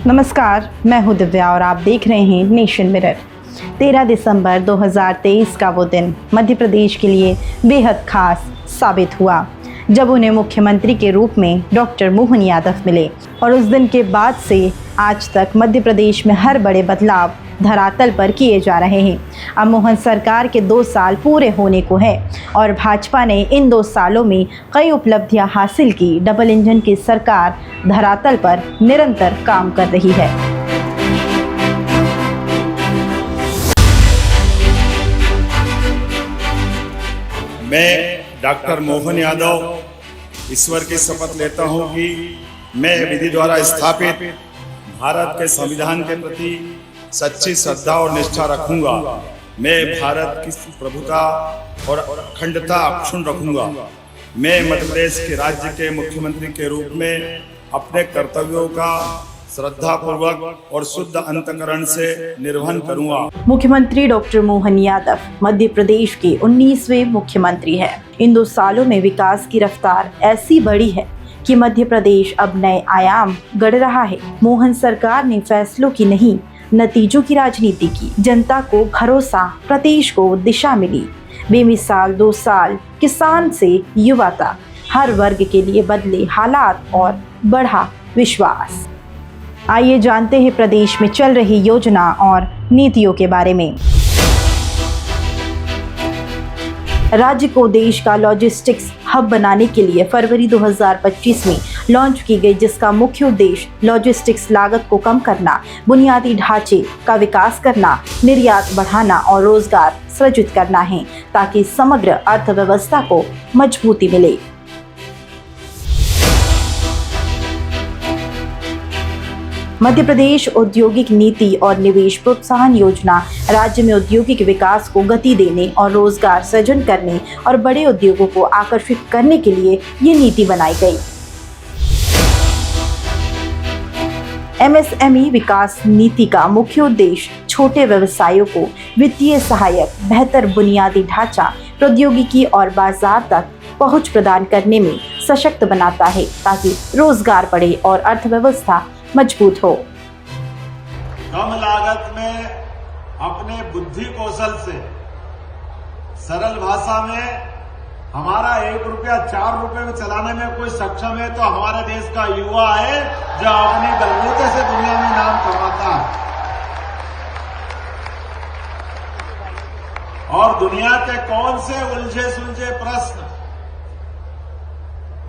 नमस्कार, मैं हूं दिव्या और आप देख रहे हैं नेशन मिरर। 13 दिसंबर 2023 का वो दिन मध्य प्रदेश के लिए बेहद खास साबित हुआ जब उन्हें मुख्यमंत्री के रूप में डॉक्टर मोहन यादव मिले और उस दिन के बाद से आज तक मध्य प्रदेश में हर बड़े बदलाव धरातल पर किए जा रहे हैं। अब मोहन सरकार के 2 साल पूरे होने को है और भाजपा ने इन 2 सालों में कई उपलब्धियां हासिल की। डबल इंजन की सरकार धरातल पर निरंतर काम कर रही है। मैं डॉक्टर मोहन यादव ईश्वर की शपथ लेता हूं कि मैं विधि द्वारा स्थापित भारत के संविधान के प्रति सच्ची श्रद्धा और निष्ठा रखूंगा। मैं भारत की प्रभुता और अखंडता अक्षुण्ण रखूंगा। मैं मध्य प्रदेश के राज्य के मुख्यमंत्री के रूप में अपने कर्तव्यों का श्रद्धापूर्वक और शुद्ध अंतःकरण से निर्वहन करूंगा। मुख्यमंत्री डॉक्टर मोहन यादव मध्य प्रदेश के 19वें मुख्यमंत्री हैं। इन 2 सालों में विकास की रफ्तार ऐसी बढ़ी है कि मध्य प्रदेश अब नए आयाम गढ़ रहा है। मोहन सरकार ने फैसलों की नहीं, नतीजों की राजनीति की। जनता को भरोसा, प्रदेश को दिशा मिली। बेमिसाल 2 साल किसान से युवा तक हर वर्ग के लिए बदले हालात और बढ़ा विश्वास। आइए जानते हैं प्रदेश में चल रही योजना और नीतियों के बारे में। राज्य को देश का लॉजिस्टिक्स हब बनाने के लिए फरवरी 2025 में लॉन्च की गई, जिसका मुख्य उद्देश्य लॉजिस्टिक्स लागत को कम करना, बुनियादी ढांचे का विकास करना, निर्यात बढ़ाना और रोजगार सृजित करना है, ताकि समग्र अर्थव्यवस्था को मजबूती मिले। मध्य प्रदेश औद्योगिक नीति और निवेश प्रोत्साहन योजना राज्य में औद्योगिक विकास को गति देने और रोजगार सृजन करने और बड़े उद्योगों को आकर्षित करने के लिए ये नीति बनाई गई। MSME विकास नीति का मुख्य उद्देश्य छोटे व्यवसायों को वित्तीय सहायक, बेहतर बुनियादी ढांचा, प्रौद्योगिकी और बाजार तक पहुंच प्रदान करने में सशक्त बनाता है, ताकि रोजगार बढ़े और अर्थव्यवस्था मजबूत हो। कम लागत में अपने बुद्धि कौशल से सरल भाषा में हमारा 1 रुपया 4 रुपए में चलाने में कोई सक्षम है तो हमारे देश का युवा है जो अपने बलबूते से दुनिया में नाम कमाता है। और दुनिया के कौन से उलझे सुलझे प्रश्न,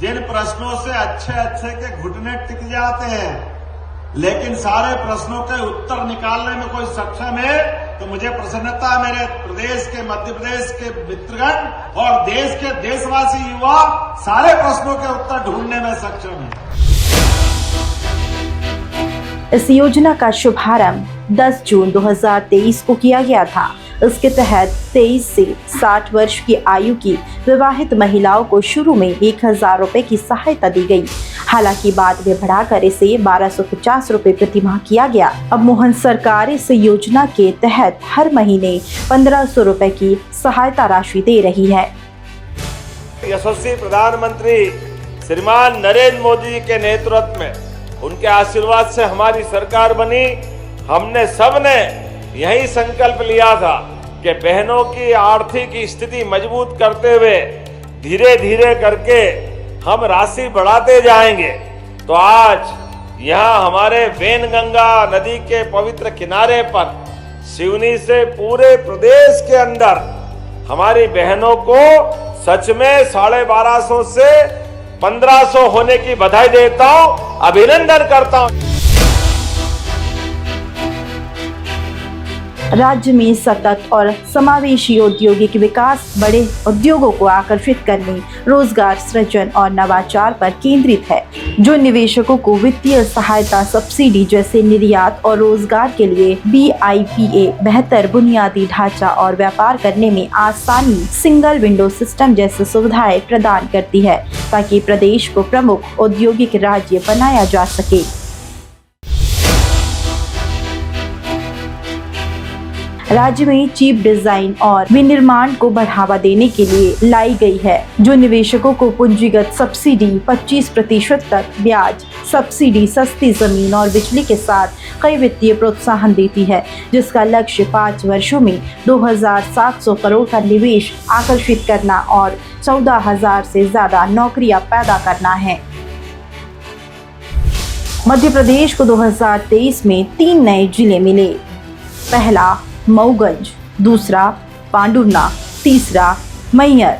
जिन प्रश्नों से अच्छे के घुटने टिक जाते हैं, लेकिन सारे प्रश्नों के उत्तर निकालने में कोई सक्षम है, तो मुझे प्रसन्नता मेरे प्रदेश के, मध्य प्रदेश के मित्रगण और देश के देशवासी युवा सारे प्रश्नों के उत्तर ढूंढने में सक्षम है। इस योजना का शुभारंभ 10 जून 2023 को किया गया था। इसके तहत 23 से 60 वर्ष की आयु की विवाहित महिलाओं को शुरू में 1000 रुपए की सहायता दी गई। हालांकि बाद में बढ़ाकर इसे 1250 रुपए प्रति माह किया गया। अब मोहन सरकार इस योजना के तहत हर महीने 1500 रुपए की सहायता राशि दे रही है। यशस्वी प्रधानमंत्री श्रीमान नरेंद्र मोदी जी के नेतृत्व में, उनके आशीर्वाद से हमारी सरकार बनी। हमने सबने यही संकल्प लिया था कि बहनों की आर्थिक स्थिति मजबूत करते हुए धीरे धीरे करके हम राशि बढ़ाते जाएंगे। तो आज यहाँ हमारे वेनगंगा नदी के पवित्र किनारे पर सिवनी से पूरे प्रदेश के अंदर हमारी बहनों को सच में 1250 से 1500 होने की बधाई देता हूँ, अभिनंदन करता हूँ। राज्य में सतत और समावेशी औद्योगिक विकास बड़े उद्योगों को आकर्षित करने, रोजगार सृजन और नवाचार पर केंद्रित है, जो निवेशकों को वित्तीय सहायता, सब्सिडी जैसे निर्यात और रोजगार के लिए BIPA, बेहतर बुनियादी ढांचा और व्यापार करने में आसानी, सिंगल विंडो सिस्टम जैसी सुविधाएं प्रदान करती है, ताकि प्रदेश को प्रमुख औद्योगिक राज्य बनाया जा सके। राज्य में चीप डिजाइन और विनिर्माण को बढ़ावा देने के लिए लाई गई है, जो निवेशकों को पूंजीगत सब्सिडी 25% तक ब्याज सब्सिडी, सस्ती जमीन और बिजली के साथ कई वित्तीय प्रोत्साहन देती है, जिसका लक्ष्य 5 वर्षों में 2,700 करोड़ का निवेश आकर्षित करना और 14,000 से ज्यादा नौकरियां पैदा करना है। मध्य प्रदेश को 2023 में 3 नए जिले मिले। पहला मऊगंज, दूसरा पांडुर्ना, तीसरा मैहर।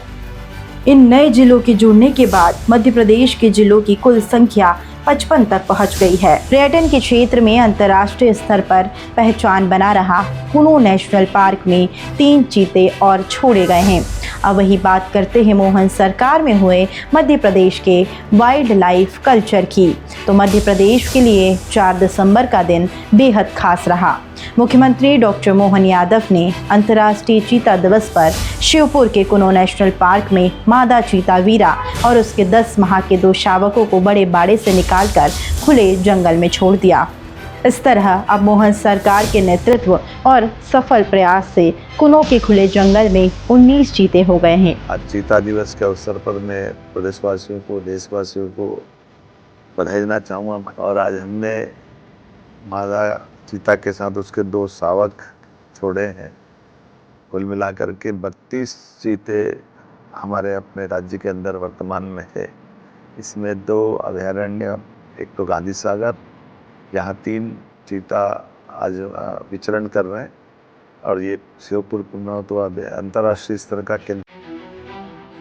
इन नए जिलों के जुड़ने के बाद मध्य प्रदेश के जिलों की कुल संख्या 55 तक पहुंच गई है। पर्यटन के क्षेत्र में अंतर्राष्ट्रीय स्तर पर पहचान बना रहा कुनो नेशनल पार्क में 3 चीते और छोड़े गए हैं। अब वही बात करते हैं मोहन सरकार में हुए मध्य प्रदेश के वाइल्ड लाइफ कल्चर की। तो मध्य प्रदेश के लिए 4 दिसंबर का दिन बेहद खास रहा। मुख्यमंत्री डॉक्टर मोहन यादव ने अंतर्राष्ट्रीय चीता दिवस पर शिवपुर के कुनो नेशनल पार्क में मादा चीता वीरा और उसके 10 माह के 2 शावकों को बड़े बाड़े से निकालकर खुले जंगल में छोड़ दिया। इस तरह अब मोहन सरकार के नेतृत्व और सफल प्रयास से कुनो के खुले जंगल में 19 चीते हो गए हैं। आज चीता दिवस के अवसर पर मैं प्रदेशवासियों को, देशवासियों को बधाई देना चाहूँगा। और आज हमने मादा चीता के साथ उसके 2 शावक छोड़े हैं। कुल मिलाकर के 32 चीते हमारे अपने राज्य के अंदर वर्तमान में है। इसमें 2 अभयारण्य, एक तो गांधी सागर, यहाँ 3 चीता आज विचरण कर रहे हैं, और ये शिवपुर कुनो तो अंतर्राष्ट्रीय स्तर का केंद्र।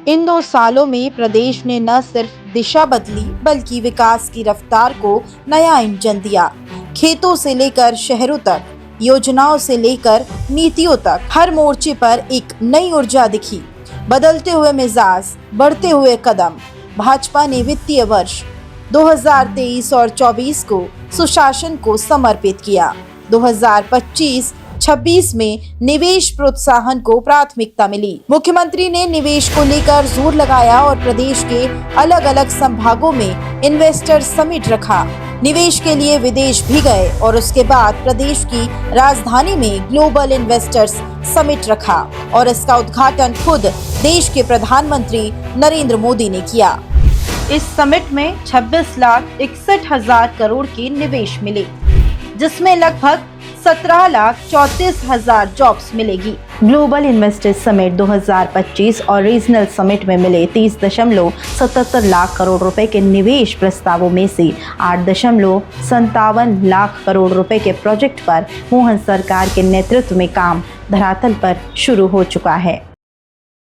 इन 2 सालों में प्रदेश ने न सिर्फ दिशा बदली बल्कि विकास की रफ्तार को नया इंजन दिया। खेतों से लेकर शहरों तक, योजनाओं से लेकर नीतियों तक, हर मोर्चे पर एक नई ऊर्जा दिखी। बदलते हुए मिजाज, बढ़ते हुए कदम। भाजपा ने वित्तीय वर्ष 2023 और 24 को सुशासन को समर्पित किया। 2025-26 में निवेश प्रोत्साहन को प्राथमिकता मिली। मुख्यमंत्री ने निवेश को लेकर जोर लगाया और प्रदेश के अलग अलग संभागों में इन्वेस्टर समिट रखा। निवेश के लिए विदेश भी गए और उसके बाद प्रदेश की राजधानी में ग्लोबल इन्वेस्टर्स समिट रखा और इसका उद्घाटन खुद देश के प्रधानमंत्री नरेंद्र मोदी ने किया। इस समिट में 26,61,000 करोड़ के निवेश मिले, जिसमें लगभग 17,34,000 जॉब्स मिलेगी। ग्लोबल इन्वेस्टर्स समिट 2025 और रीजनल समिट में मिले 30.77 लाख करोड़ रुपए के निवेश प्रस्तावों में से 8.57 लाख करोड़ रुपए के प्रोजेक्ट पर मोहन सरकार के नेतृत्व में काम धरातल पर शुरू हो चुका है।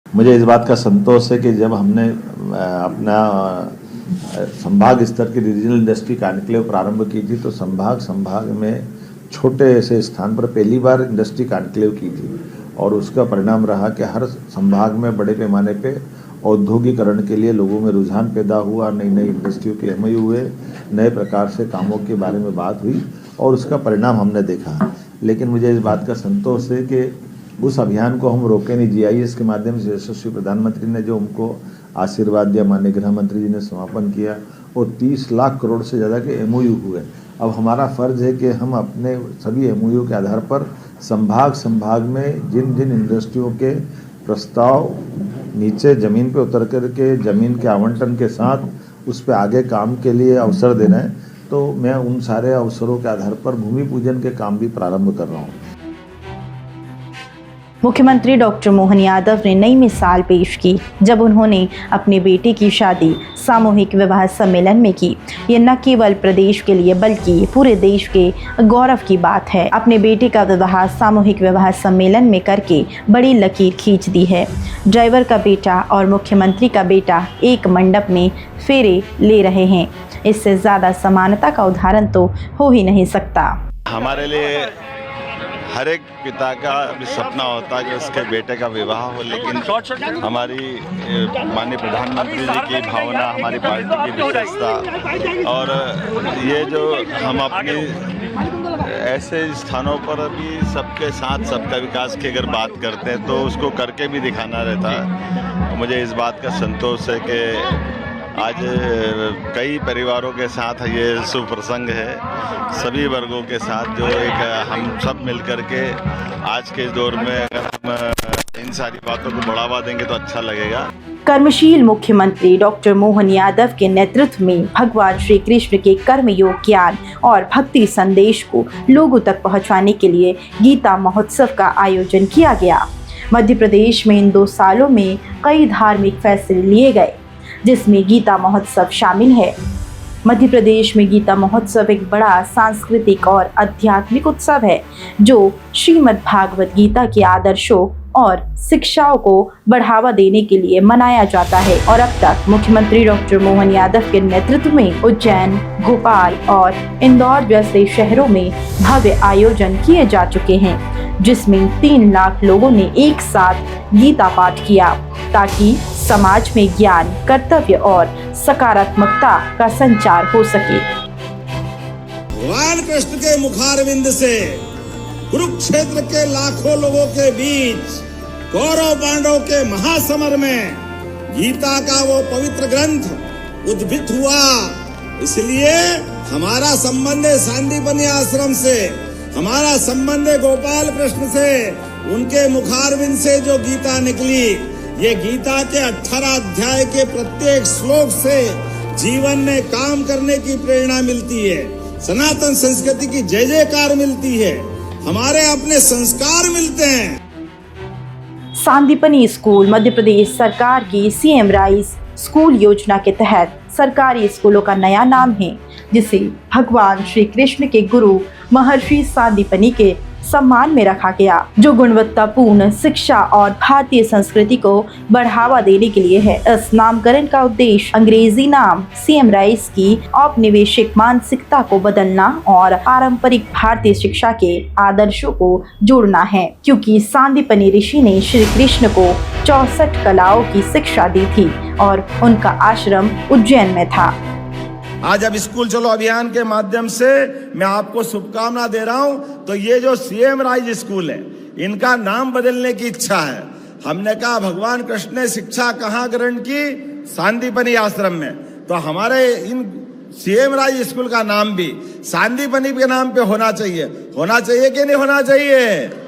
मुझे इस बात का संतोष है कि जब हमने अपना संभाग स्तर की रीजनल इंडस्ट्री कॉन्क्लेव प्रारंभ की थी, तो संभाग में छोटे से स्थान पर पहली बार इंडस्ट्री कॉन्क्लेव की थी, और उसका परिणाम रहा कि हर संभाग में बड़े पैमाने पे औद्योगिकरण के लिए लोगों में रुझान पैदा हुआ। नई नई इंडस्ट्रियों के एमओयू हुए, नए प्रकार से कामों के बारे में बात हुई, और उसका परिणाम हमने देखा। लेकिन मुझे इस बात का संतोष है कि उस अभियान को हम रोके नहीं। GIS के माध्यम से यशस्वी प्रधानमंत्री ने जो उनको आशीर्वाद दिया, माननीय गृह मंत्री जी ने समापन किया, और 30 लाख करोड़ से ज़्यादा के MOU हुए। अब हमारा फ़र्ज़ है कि हम अपने सभी MOU के आधार पर संभाग में जिन जिन इंडस्ट्रियों के प्रस्ताव नीचे ज़मीन पे उतर कर के ज़मीन के आवंटन के साथ उस पर आगे काम के लिए अवसर देना है, तो मैं उन सारे अवसरों के आधार पर भूमि पूजन के काम भी प्रारंभ कर रहा हूँ। मुख्यमंत्री डॉक्टर मोहन यादव ने नई मिसाल पेश की जब उन्होंने अपने बेटे की शादी सामूहिक विवाह सम्मेलन में की। ये न केवल प्रदेश के लिए बल्कि पूरे देश के गौरव की बात है। अपने बेटे का विवाह सामूहिक विवाह सम्मेलन में करके बड़ी लकीर खींच दी है। ड्राइवर का बेटा और मुख्यमंत्री का बेटा एक मंडप में फेरे ले रहे हैं। इससे ज़्यादा समानता का उदाहरण तो हो ही नहीं सकता। हमारे लिए हर एक पिता का भी सपना होता है कि उसके बेटे का विवाह हो, लेकिन हमारी माननीय प्रधानमंत्री जी की भावना, हमारी पार्टी की विशेषता, और ये जो हम अपनी ऐसे स्थानों पर भी सबके साथ सबका विकास की अगर बात करते हैं तो उसको करके भी दिखाना रहता है। मुझे इस बात का संतोष है कि आज कई परिवारों के साथ ये शुभ प्रसंग है, सभी वर्गों के साथ जो एक हम सब मिलकर के आज के दौर में अगर हम इन सारी बातों को बढ़ावा देंगे तो अच्छा लगेगा। कर्मशील मुख्यमंत्री डॉक्टर मोहन यादव के नेतृत्व में भगवान श्री कृष्ण के कर्मयोग, ज्ञान और भक्ति संदेश को लोगों तक पहुंचाने के लिए गीता महोत्सव का आयोजन किया गया। मध्य प्रदेश में इन 2 सालों में कई धार्मिक फैसले लिए गए, जिसमें गीता महोत्सव शामिल है। मध्य प्रदेश में गीता महोत्सव एक बड़ा सांस्कृतिक और आध्यात्मिक उत्सव है, जो श्रीमद् भागवत गीता के आदर्शों और शिक्षाओं को बढ़ावा देने के लिए मनाया जाता है। और अब तक मुख्यमंत्री डॉक्टर मोहन यादव के नेतृत्व में उज्जैन, भोपाल और इंदौर जैसे शहरों में भव्य आयोजन किए जा चुके हैं, जिसमें 3 लाख लोगों ने एक साथ गीता पाठ किया, ताकि समाज में ज्ञान, कर्तव्य और सकारात्मकता का संचार हो सके। भगवान कृष्ण के मुखारविंद से कुरुक्षेत्र के लाखों लोगों के बीच कौरव पांडव के महासमर में गीता का वो पवित्र ग्रंथ उद्भित हुआ। इसलिए हमारा संबंध है सांदीपनि आश्रम से, हमारा संबंध है गोपाल कृष्ण से, उनके मुखारविंद से जो गीता निकली, ये गीता के 18 अध्याय के प्रत्येक श्लोक से जीवन में काम करने की प्रेरणा मिलती है, सनातन संस्कृति की जय जयकार मिलती है, हमारे अपने संस्कार मिलते हैं। सांदीपनि स्कूल मध्य प्रदेश सरकार की CM राइज स्कूल योजना के तहत सरकारी स्कूलों का नया नाम है, जिसे भगवान श्री कृष्ण के गुरु महर्षि सांदीपनि के सम्मान में रखा गया, जो गुणवत्तापूर्ण शिक्षा और भारतीय संस्कृति को बढ़ावा देने के लिए है। इस नामकरण का उद्देश्य अंग्रेजी नाम CM राइज की औपनिवेशिक मानसिकता को बदलना और पारंपरिक भारतीय शिक्षा के आदर्शों को जोड़ना है, क्योंकि सांदीपनि ऋषि ने श्री कृष्ण को 64 कलाओं की शिक्षा दी थी और उनका आश्रम उज्जैन में था। आज अब स्कूल चलो अभियान के माध्यम से मैं आपको शुभकामना दे रहा हूं। तो ये जो CM राइज स्कूल है, इनका नाम बदलने की इच्छा है। हमने कहा भगवान कृष्ण ने शिक्षा कहाँ ग्रहण की? सांदीपनि आश्रम में। तो हमारे इन CM राइज स्कूल का नाम भी सांदीपनि के नाम पे होना चाहिए कि नहीं होना चाहिए?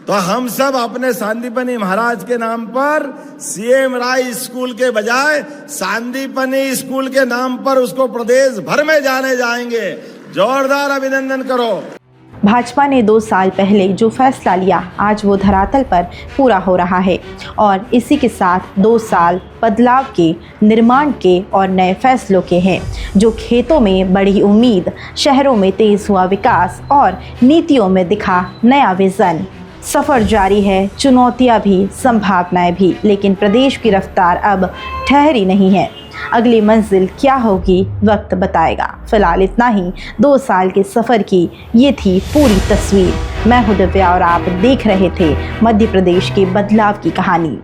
तो हम सब अपने सांदीपनि महाराज के नाम पर CM राइज स्कूल के बजाय सांदीपनि स्कूल के नाम पर उसको प्रदेश भर में जाने जाएंगे। जोरदार अभिनंदन करो। भाजपा ने 2 साल पहले जो फैसला लिया, आज वो धरातल पर पूरा हो रहा है और इसी के साथ 2 साल बदलाव के, निर्माण के और नए फैसलों के हैं, जो खेतों में बढ़ी उम्मीद, शहरों में तेज हुआ विकास और नीतियों में दिखा नया विजन। सफ़र जारी है, चुनौतियां भी, संभावनाएं भी, लेकिन प्रदेश की रफ्तार अब ठहरी नहीं है। अगली मंजिल क्या होगी वक्त बताएगा। फिलहाल इतना ही। 2 साल के सफ़र की ये थी पूरी तस्वीर। मैं हूं दिव्या और आप देख रहे थे मध्य प्रदेश के बदलाव की कहानी।